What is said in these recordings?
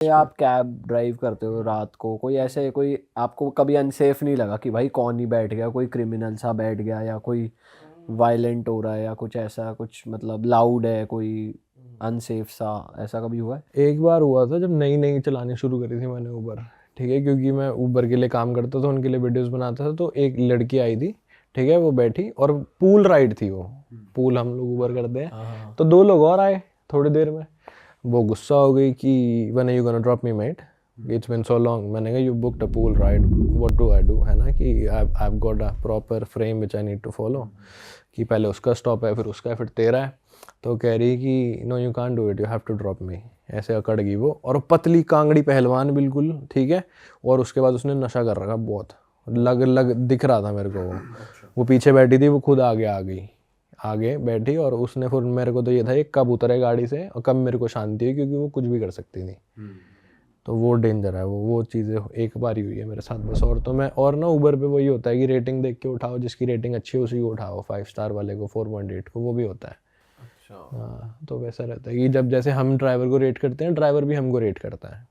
आप cab drive करते हो रात को, कोई ऐसे कोई आपको कभी अनसेफ नहीं लगा कि भाई कौन ही बैठ गया, कोई क्रिमिनल सा बैठ गया या कोई वायलेंट हो रहा है या कुछ ऐसा, कुछ मतलब लाउड है कोई अनसेफ सा, ऐसा कभी हुआ है? एक बार हुआ था जब नई नई चलानी शुरू करी थी मैंने ऊबर, ठीक है, क्योंकि मैं ऊबर के लिए काम करता था, उनके लिए वीडियोस बनाता था। तो एक लड़की आई थी, ठीक है, वो बैठी और पूल राइड थी वो, पूल हम लोग ऊबर करते हैं। हाँ। तो दो लोग और आए थोड़ी देर में, वो गुस्सा हो गई कि when are you gonna drop me mate, it's been so long. मैंने कहा you booked a pool ride, what do I do, है ना, कि I have got a proper frame which I need to follow, कि पहले उसका stop है फिर उसका है फिर तेरा है। तो कह रही कि no you can't do it, you have to drop me. ऐसे अकड़ गई वो, और पतली कांगड़ी पहलवान बिल्कुल, ठीक है, और उसके बाद उसने नशा कर रखा बहुत, लग लग दिख रहा था मेरे को वो पीछे बैठी थी, वो खुद आगे आ गई, आगे बैठी, और उसने फिर मेरे को तो ये था ये कब उतरे गाड़ी से और कब मेरे को शांति है, क्योंकि वो कुछ भी कर सकती थी। तो वो डेंजर है, वो चीज़ें एक बार ही हुई है मेरे साथ बस। और तो मैं, और ना ऊबर पे वही होता है कि रेटिंग देख के उठाओ, जिसकी रेटिंग अच्छी है उसी को उठाओ, 5 स्टार वाले को, 4.8 को, वो भी होता है। अच्छा। हाँ, तो वैसा रहता है कि जब जैसे हम ड्राइवर को रेट करते हैं, ड्राइवर भी हमको रेट करता है।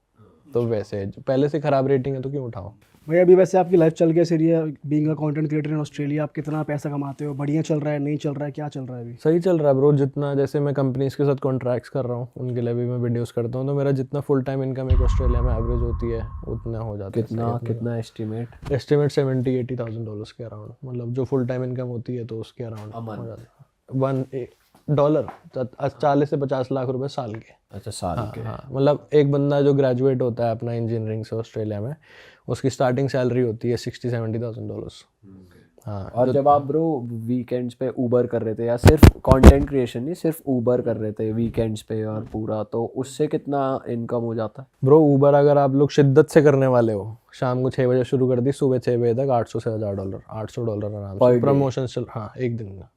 तो वैसे पहले से ख़राब रेटिंग है तो क्यों उठाओ। भाई अभी वैसे आपकी लाइफ चल कैसे रही है being a content creator in Australia? आप कितना पैसा कमाते हो? बढ़िया चल रहा है, नहीं चल रहा है, क्या चल रहा है अभी? सही चल रहा है ब्रो, जितना जैसे मैं कंपनीज के साथ कॉन्ट्रैक्ट्स कर रहा हूँ, उनके लिए भी मैं वीडियोस करता हूँ, तो मेरा जितना फुल टाइम इनकम एक ऑस्ट्रेलिया में एवरेज होती है उतना हो जाता है। कितना कितना एस्टिमेट? एस्टिमेट $70,000-80,000 के अराउंड, मतलब जो फुल टाइम इनकम होती है तो उसके अराउंड हो जाता है। $1 40 से 50 लाख रुपए साल के। अच्छा, साल के। हाँ, मतलब एक बंदा जो ग्रेजुएट होता है अपना इंजीनियरिंग से ऑस्ट्रेलिया में, उसकी स्टार्टिंग सैलरी होती है $60,000-70,000। हाँ। और जब आप ब्रो वीकेंड्स पे ऊबर कर रहे थे, या सिर्फ कंटेंट क्रिएशन नहीं, सिर्फ ऊबर कर रहे थे वीकेंड्स पे और पूरा, तो उससे कितना इनकम हो जाता है? ब्रो ऊबर अगर आप लोग शिद्दत से करने वाले हो, शाम को 6 बजे शुरू कर दी, सुबह 6 बजे तक $800 से $1,000, $800 आराम पर से। डे? प्रमोशन चल, हाँ, एक दिन का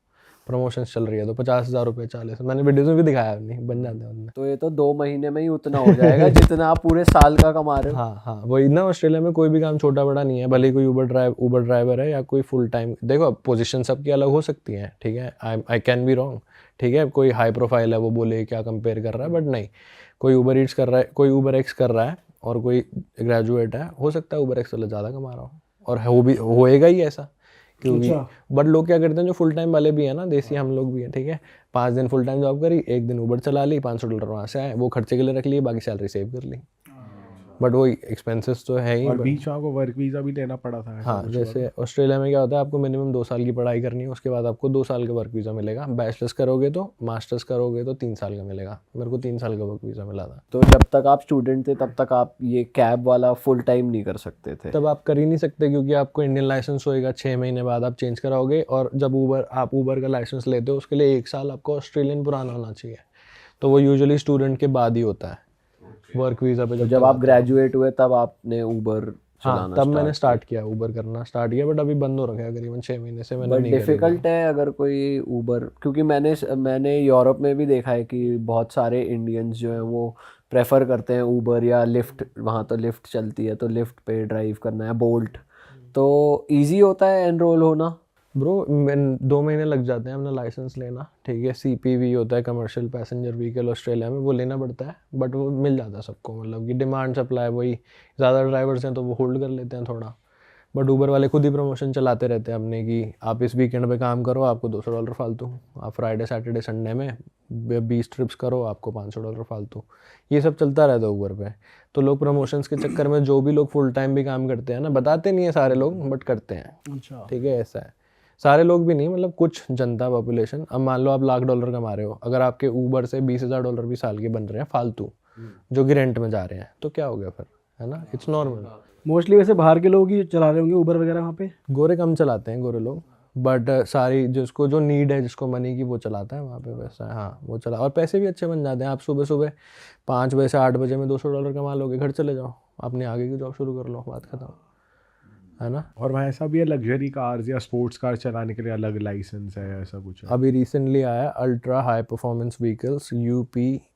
प्रमोशन चल रही है तो $50,000 40, मैंने वीडियोज में भी दिखाया, नहीं बन जाते हैं उनमें। तो ये तो 2 महीने में ही उतना हो जाएगा जितना आप पूरे साल का कमा रहे हो। हाँ हाँ, वही ना, ऑस्ट्रेलिया में कोई भी काम छोटा बड़ा नहीं है, भले ही कोई ऊबर ड्राइवर है या कोई फुल टाइम, देखो पोजीशन सबकी अलग हो सकती हैं, ठीक है, आई कैन बी रॉन्ग, ठीक है, कोई हाई प्रोफाइल है वो बोले क्या कंपेयर कर रहा है, बट नहीं, कोई ऊबर ईट्स कर रहा है, कोई ऊबर एक्स कर रहा है, और कोई ग्रेजुएट है, हो सकता है ऊबर एक्स वाला ज़्यादा कमा रहा हो, और हो भी होएगा ही ऐसा, क्योंकि बट लोग क्या करते हैं, जो फुल टाइम वाले भी हैं ना, देसी हम लोग भी हैं, ठीक है, 5 दिन फुल टाइम जॉब करी, एक दिन ऊबर चला ली, $500 वहाँ से आए, वो खर्चे के लिए रख लिए, बाकी सैलरी सेव कर ली, बट वो एक्सपेंसेस तो है ही। और बीच में आपको वर्क वीज़ा भी लेना पड़ा था ऐसा हाँ, कुछ? जैसे ऑस्ट्रेलिया में क्या होता है, आपको मिनिमम 2 साल की पढ़ाई करनी है, उसके बाद आपको 2 साल का वर्क वीज़ा मिलेगा, बैचलर्स करोगे तो, मास्टर्स करोगे तो 3 साल का मिलेगा। मेरे को 3 साल का वर्क वीज़ा मिला था। तो जब तक आप स्टूडेंट थे तब तक आप ये कैब वाला फुल टाइम नहीं कर सकते थे? तब आप कर ही नहीं सकते, क्योंकि आपको इंडियन लाइसेंस होएगा, 6 महीने बाद आप चेंज कराओगे, और जब आप ऊबर का लाइसेंस लेते हो उसके लिए 1 साल आपको ऑस्ट्रेलियन पुराना होना चाहिए, तो वो यूजुअली स्टूडेंट के बाद ही होता है वर्क वीज़ा पे। तो जब आप ग्रेजुएट हुए तब आपने ऊबर हाँ, चलाना तब मैंने स्टार्ट किया, ऊबर करना स्टार्ट किया, बट अभी बंद हो रखा है करीबन 6 महीने से, मैंने बट नहीं करी। डिफ़िकल्ट है अगर कोई ऊबर, क्योंकि मैंने यूरोप में भी देखा है कि बहुत सारे इंडियंस जो हैं वो प्रेफर करते हैं ऊबर या लिफ्ट, वहाँ तो लिफ्ट चलती है तो लिफ्ट पे ड्राइव करना है, बोल्ट। तो इजी होता है एनरोल होना? ब्रो 2 महीने लग जाते हैं अपना लाइसेंस लेना, ठीक है, CPV होता है, कमर्शियल पैसेंजर व्हीकल, ऑस्ट्रेलिया में वो लेना पड़ता है, बट वो मिल जाता है सबको, मतलब कि डिमांड सप्लाई वही, ज़्यादा ड्राइवर्स हैं तो वो होल्ड कर लेते हैं थोड़ा, बट ऊबर वाले खुद ही प्रमोशन चलाते रहते हैं अपने, कि आप इस वीकेंड पे काम करो आपको $200 फालतू, आप फ्राइडे सैटरडे संडे में 20 ट्रिप्स करो आपको $500 फालतू, ये सब चलता रहता है ऊबर पे। तो लोग प्रमोशंस के चक्कर में, जो भी लोग फुल टाइम भी काम करते हैं ना, बताते नहीं है सारे लोग बट करते हैं, अच्छा। ठीक है, ऐसा है, सारे लोग भी नहीं, मतलब कुछ जनता पॉपुलेशन। अब मान लो आप $1,00,000 कमा रहे हो, अगर आपके ऊबर से $20,000 भी साल के बन रहे हैं फालतू, जो कि रेंट में जा रहे हैं, तो क्या हो गया फिर, है ना, इट्स नॉर्मल। मोस्टली वैसे बाहर के लोग ही चला रहे होंगे ऊबर वगैरह वहाँ पे? गोरे कम चलाते हैं, गोरे लोग, बट सारी जिसको जो नीड है, जिसको मनी की, वो चलाता है वहाँ पे, वैसा है। हाँ, वो चला, और पैसे भी अच्छे बन जाते हैं। आप सुबह सुबह 5 बजे से 8 बजे में $200 कमा लोगे, घर चले जाओ, अपने आगे की जॉब शुरू कर लो, बात खत्म, है ना। और वहाँ ऐसा भी है लग्जरी कार्स या स्पोर्ट्स कार चलाने के लिए अलग लाइसेंस है, ऐसा कुछ है? अभी रिसेंटली आया ultra high performance vehicles,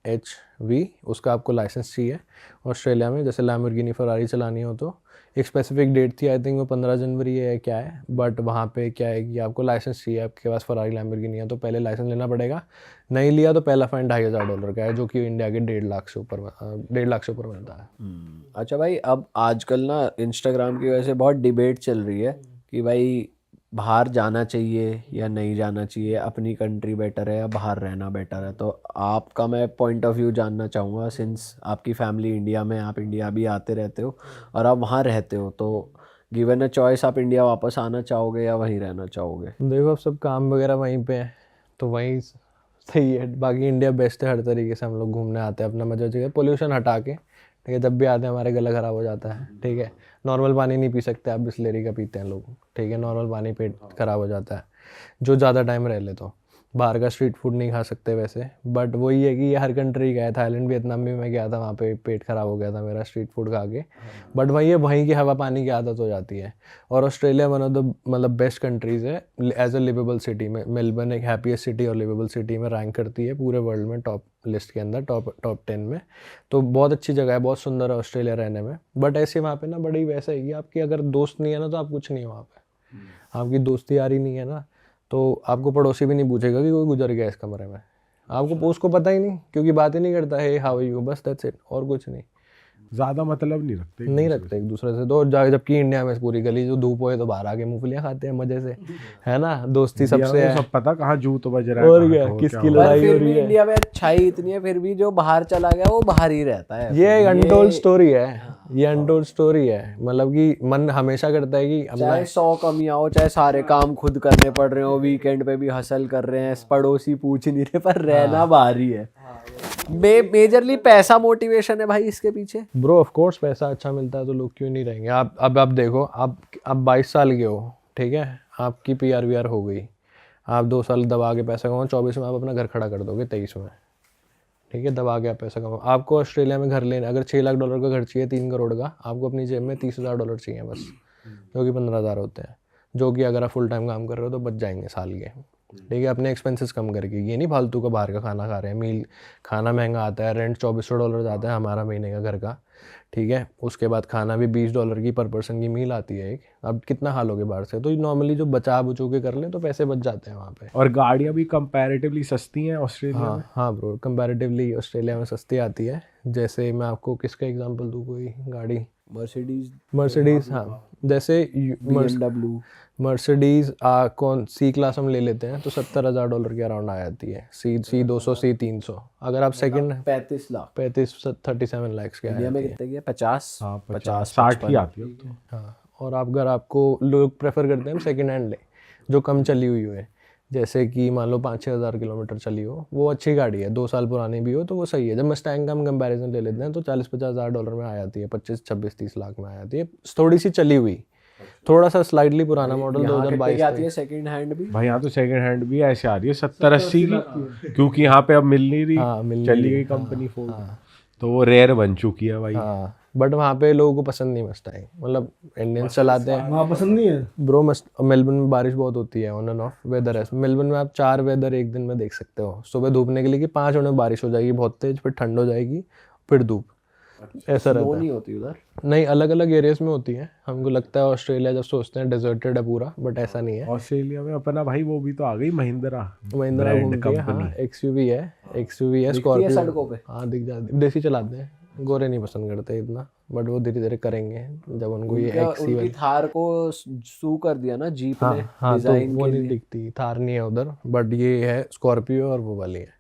HV, उसका आपको लाइसेंस चाहिए ऑस्ट्रेलिया में। जैसे लैम्बोर्गिनी फरारी चलानी हो तो एक स्पेसिफिक डेट थी, आई थिंक वो 15 जनवरी है क्या है, बट वहाँ पे क्या है कि आपको लाइसेंस चाहिए। आपके पास फरारी लैम्बोर्गिनी है तो पहले लाइसेंस लेना पड़ेगा, नहीं लिया तो पहला फाइन $2,500 का है, जो कि इंडिया के 1.5 लाख से ऊपर 1.5 लाख से ऊपर मिलता है। अच्छा भाई, अब आजकल ना इंस्टाग्राम की वजह से बहुत डिबेट चल रही है कि भाई बाहर जाना चाहिए या नहीं जाना चाहिए, अपनी कंट्री बेटर है या बाहर रहना बेटर है। तो आपका मैं पॉइंट ऑफ व्यू जानना चाहूँगा, सिंस आपकी फैमिली इंडिया में, आप इंडिया भी आते रहते हो और आप वहाँ रहते हो, तो गिवन अ चॉइस आप इंडिया वापस आना चाहोगे या वहीं रहना चाहोगे? देखो अब सब काम वगैरह वहीं पे है तो वहीं सही है। बाकी इंडिया बेस्ट है हर तरीके से, हम लोग घूमने आते हैं अपना मजा जगह, पोल्यूशन हटा के, ठीक है। जब भी आते हैं हमारे गला ख़राब हो जाता है, ठीक है। नॉर्मल पानी नहीं पी सकते आप, बिस्लेरी का पीते हैं लोग, ठीक है। नॉर्मल पानी पेट ख़राब हो जाता है जो ज़्यादा टाइम रह ले तो। बाहर का स्ट्रीट फूड नहीं खा सकते वैसे, बट वही है कि ये हर कंट्री का है। थाईलैंड वियतनाम भी मैं गया था, वहाँ पे पेट ख़राब हो गया था मेरा स्ट्रीट फूड खा के, बट वही है, वहीं की हवा पानी की आदत हो जाती है। और ऑस्ट्रेलिया वन ऑफ द मतलब बेस्ट कंट्रीज़ है एज अ लिवेबल सिटी में। मेलबर्न एक हैप्पीएस्ट सिटी और लिवेबल सिटी में रैंक करती है पूरे वर्ल्ड में, टॉप लिस्ट के अंदर, टॉप 10 में। तो बहुत अच्छी जगह है, बहुत सुंदर है ऑस्ट्रेलिया रहने में। बट ऐसे वहाँ पे ना बड़ी वैसा है कि आपकी अगर दोस्त नहीं है ना तो आप कुछ नहीं हो वहाँ पे। आपकी दोस्ती यारी नहीं है ना तो आपको पड़ोसी भी नहीं पूछेगा कि कोई गुजर गया इस कमरे में, आपको उसको पता ही नहीं, क्योंकि बात ही नहीं करता है हाउ यू, बस दैट्स इट, और कुछ नहीं। ज़्यादा मतलब नहीं रखते एक दूसरे से तो। जबकि इंडिया में पूरी गली जो धूप होए तो बाहर आके मूंगफलियाँ खाते हैं मजे से, है ना। दोस्ती सबसे है, सब पता कहाँ जूत बज रहा है, और कहाँ क्या, ठोर किसकी क्या हो पर लड़ाई हो फिर रही भी है। इंडिया में अच्छाई इतनी है, फिर भी जो बाहर चला गया वो बाहर ही रहता है। ये एक अनटोल्ड स्टोरी है, ये अनटोल्ड स्टोरी है। मतलब कि मन हमेशा करता है कि चाहे 100 कमियां हो, चाहे सारे काम खुद करने पड़ रहे हो, वीकेंड पे भी हसल कर रहे हैं, पड़ोसी पूछ नहीं रहे, पर रहना बाहर ही है। मेजरली पैसा मोटिवेशन है भाई इसके पीछे। ब्रो ऑफ कोर्स पैसा अच्छा मिलता है तो लोग क्यों नहीं रहेंगे। आप देखो, आप 22 साल के हो, ठीक है, आपकी PR हो गई, आप 2 साल दबा के पैसा कमाओ, 24 में आप अपना घर खड़ा कर दोगे, 23 में, ठीक है। दबा के आप पैसा कमाओ। आपको ऑस्ट्रेलिया में घर लेना, अगर $6 लाख का घर चाहिए 3 करोड़ का, आपको अपनी जेब में $30,000 चाहिए बस, जो कि 15,000 होते हैं, जो कि अगर आप फुल टाइम काम कर रहे हो तो बच जाएंगे साल के, ठीक है। अपने एक्सपेंसेस कम करके, ये नहीं फालतू का बाहर का खाना खा रहे हैं। मील खाना महंगा आता है, रेंट $2,400 आता है हमारा महीने का घर का, ठीक है। उसके बाद खाना भी $20 की पर पर्सन की मील आती है एक। अब कितना खा लोगे बाहर से, तो नॉर्मली जो बचा बुचो के कर ले तो पैसे बच जाते हैं वहाँ पे। और गाड़ियाँ भी कंपैरेटिवली सस्ती हैं ऑस्ट्रेलिया में। हाँ ब्रो, कंपैरेटिवली ऑस्ट्रेलिया में सस्ती आती है। जैसे मैं आपको किसका एग्जांपल दूँ, कोई गाड़ी, मर्सिडीज़, हाँ, जैसे BMW, मर्सिडीज़ कौन सी क्लास हम ले लेते हैं तो $70,000 के अराउंड आ जाती है। C200 C300, अगर आप सेकंड 35 लाख। 37 लाख के इंडिया में कितने की है? 50, हाँ 50, 60 की आती है अब तो। हाँ। और अगर आपको लोग प्रेफर करते हैं सेकंड हैंड ले, जो कम चली हुई है, जैसे कि मान लो 5-6 हज़ार किलोमीटर चली हो, वो अच्छी गाड़ी है, 2 साल पुरानी भी हो तो वो सही है। जब मस्टैंग का हम कंपैरिजन ले लेते हैं तो $40-50 हज़ार में आ जाती है, 25-26-30 लाख में आ जाती है, थोड़ी सी चली हुई, थोड़ा सा स्लाइडली पुराना मॉडल 2022 आती है सेकंड हैंड भी। भाई यहाँ तो सेकंड हैंड भी ऐसे आ रही है 70-80 की, क्योंकि यहाँ पे अब मिल नहीं रही, चली गई कंपनी फोर्ड, तो वो रेयर बन चुकी है भाई। हाँ, बट वहाँ पे लोगों को पसंद नहीं मस्टैंग, मतलब इंडियंस चलाते हैं वहाँ पसंद नहीं है ब्रो। मेलबर्न में बारिश बहुत होती है, ऑन एंड ऑफ वेदर है मेलबर्न में। आप 4 वेदर एक दिन में देख सकते हो। सुबह धूप निकलेगी, 5 मिनट में बारिश हो जाएगी बहुत तेज, फिर ठंड हो जाएगी, फिर धूप, ऐसा रहता है। नहीं होती उधर? नहीं, अलग अलग एरियाज में होती है। हमको लगता है ऑस्ट्रेलिया जब सोचते हैं डेजर्टेड है पूरा, बट ऐसा नहीं है। ऑस्ट्रेलिया में अपना भाई वो भी तो आ गई, महिंद्रा घूमती है, हाँ, XUV है, स्कॉर्पियो सड़कों पे? हाँ दिख जाती, देसी चलाते हैं, गोरे नहीं पसंद करते इतना, बट वो धीरे धीरे करेंगे जब उनको ये उनकी थार को सू कर दिया ना जीप ने हाँ तो डिजाइन वो के नहीं लिए। दिखती, थार नहीं है उधर, बट ये है स्कॉर्पियो और वो वाली है।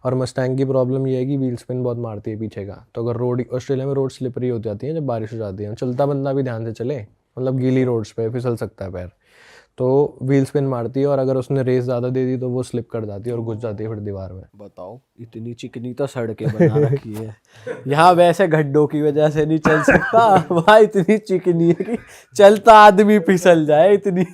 और मस्टैंग की प्रॉब्लम ये है कि व्हील स्पिन बहुत मारती है पीछे का, तो अगर रोड, ऑस्ट्रेलिया में रोड स्लिपरी हो जाती है जब बारिश हो जाती है, चलता बंदा भी ध्यान से चले, मतलब गीली रोड्स पे फिसल सकता है पैर, तो व्हील स्पिन मारती है, और अगर उसने रेस ज़्यादा दे दी तो वो स्लिप कर जाती है और घुस जाती है फिर दीवार में। बताओ, इतनी चिकनी तो सड़कें बना रखी है यहाँ, वैसे गड्ढों की वजह से नहीं चल सकता, वहाँ इतनी चिकनी है कि चलता आदमी फिसल जाए, इतनी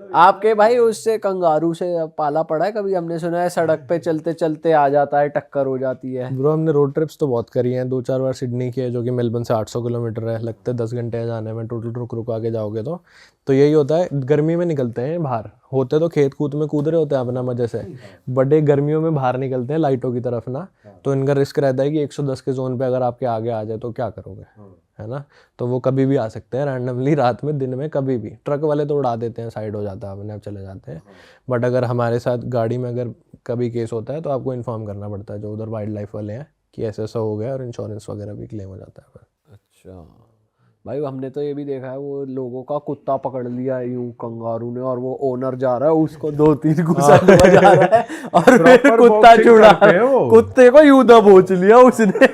आपके भाई उससे कंगारू से पाला पड़ा है कभी? हमने सुना है सड़क पे चलते चलते आ जाता है, टक्कर हो जाती है। ब्रो हमने रोड ट्रिप्स तो बहुत करी हैं, 2-4 बार सिडनी की है जो कि मेलबर्न से 800 किलोमीटर है, लगते 10 घंटे जाने में टोटल, रुक आके जाओगे तो यही होता है। गर्मी में निकलते हैं बाहर, होते तो खेत कूद में कूद रहे होते हैं अपना मजे से, बट एक गर्मियों में बाहर निकलते हैं लाइटों की तरफ ना, तो इनका रिस्क रहता है कि 110 के जोन पे अगर आपके आगे आ जाए तो क्या करोगे, है ना। तो वो कभी भी आ सकते हैं रैंडमली, रात में, दिन में, कभी भी। ट्रक वाले तो उड़ा देते हैं, साइड हो जाता है, अपने आप चले जाते हैं, बट अगर हमारे साथ गाड़ी में अगर कभी केस होता है तो आपको इन्फॉर्म करना पड़ता है जो उधर वाइल्ड लाइफ वाले हैं कि ऐसा हो गया, और इंश्योरेंस वगैरह भी क्लेम हो जाता है। अच्छा भाई, हमने तो ये भी देखा है वो लोगों का कुत्ता पकड़ लिया यूं कंगारू ने, और वो ओनर जा रहा है उसको 2-3 घुसा जा रहा है और फिर कुत्ता छुड़ा, कुत्ते को यूं दबोच लिया उसने।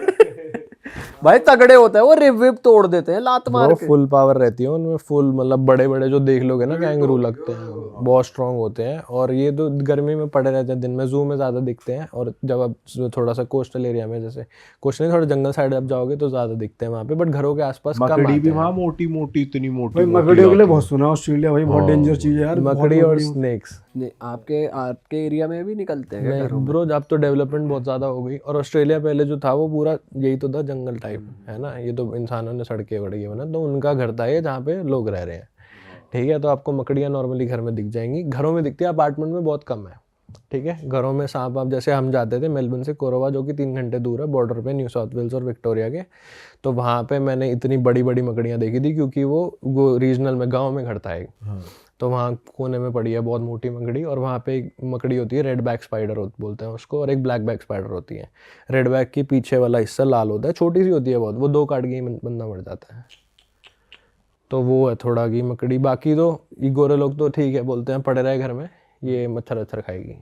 भाई तगड़े होते हैं वो, रिब विब तोड़ देते हैं लात मार के। फुल पावर रहती है उनमें, फुल मतलब बड़े बड़े जो देख लोगे ना कैंगरू लगते हैं, बहुत स्ट्रांग होते हैं। और ये तो गर्मी में पड़े रहते हैं, दिन में जू में ज़्यादा दिखते हैं, और जब आप थोड़ा सा कोस्टल एरिया में, जैसे कोस्टल थोड़ा जंगल साइड आप जाओगे तो ज़्यादा दिखते हैं वहाँ पे, बट घरों के आसपास कम मकड़ी आते भी हैं। वहाँ मोटी मोटी, इतनी मोटी भाई मकड़ियों के लिए बहुत सुना ऑस्ट्रेलिया, भाई बहुत डेंजर चीज है यार, मकड़ी और स्नेक्स। नहीं, आपके एरिया में भी निकलते हैं क्या घरों में? ब्रो अब तो डेवलपमेंट बहुत ज़्यादा हो गई, और ऑस्ट्रेलिया पहले जो था वो पूरा यही तो था, जंगल टाइप, है ना। ये तो इंसानों ने सड़कें वड़के बना, तो उनका घर था ये जहाँ पे लोग रह रहे हैं, ठीक है। तो आपको मकड़ियाँ नॉर्मली घर में दिख जाएंगी, घरों में दिखती है, अपार्टमेंट में बहुत कम है, ठीक है। घरों में सांप, आप जैसे हम जाते थे मेलबर्न से कोरोवा जो कि 3 घंटे दूर है बॉर्डर पे, न्यू साउथ वेल्स और विक्टोरिया के, तो वहाँ पे मैंने इतनी बड़ी बड़ी मकड़ियाँ देखी थी, क्योंकि वो रीजनल में, गाँव में घर था एक, तो वहाँ कोने में पड़ी है बहुत मोटी मकड़ी, और वहाँ पे एक मकड़ी होती है रेड बैक स्पाइडर बोलते हैं उसको, और एक ब्लैक बैक स्पाइडर होती है। रेड बैक की पीछे वाला हिस्सा लाल होता है, छोटी सी होती है बहुत, वो 2 काट के ही बंदा मर जाता है। तो वो है थोड़ा की मकड़ी। बाकी तो ये गोरे लोग तो ठीक है, बोलते हैं पड़े रहे घर में, ये मच्छर वच्छर खाएगी,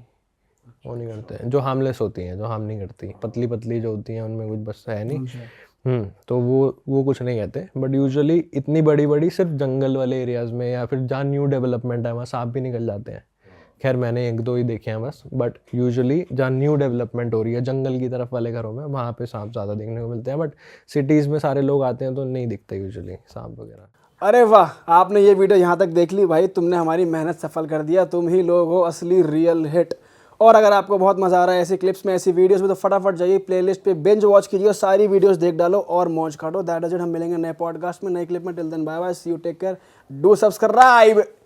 वो नहीं करते हैं। जो हार्मलेस होती हैं, जो हार्म नहीं करती, पतली पतली जो होती हैं, उनमें कुछ बस है नहीं। तो वो कुछ नहीं कहते, बट यूजुअली इतनी बड़ी बड़ी सिर्फ जंगल वाले एरियाज में, या फिर जहाँ न्यू डेवलपमेंट है वहाँ सांप भी निकल जाते हैं। खैर मैंने 1-2 ही देखे हैं बस, बट यूजुअली जहाँ न्यू डेवलपमेंट हो रही है जंगल की तरफ वाले घरों में, वहाँ पे सांप ज़्यादा देखने को मिलते हैं, बट सिटीज़ में सारे लोग आते हैं तो नहीं दिखते यूजुअली सांप वगैरह। अरे वाह, आपने ये वीडियो यहाँ तक देख ली भाई, तुमने हमारी मेहनत सफल कर दिया, तुम ही लोग हो असली रियल हिट। और अगर आपको बहुत मज़ा आ रहा है ऐसी क्लिप्स में, ऐसी वीडियोस में, तो फटाफट जाइए प्लेलिस्ट पे, बिंज वॉच कीजिए और सारी वीडियोस देख डालो और मौज काटो। दैट इज इट, हम मिलेंगे नए पॉडकास्ट में, नए क्लिप में। Till then bye bye, see you, take care, do subscribe.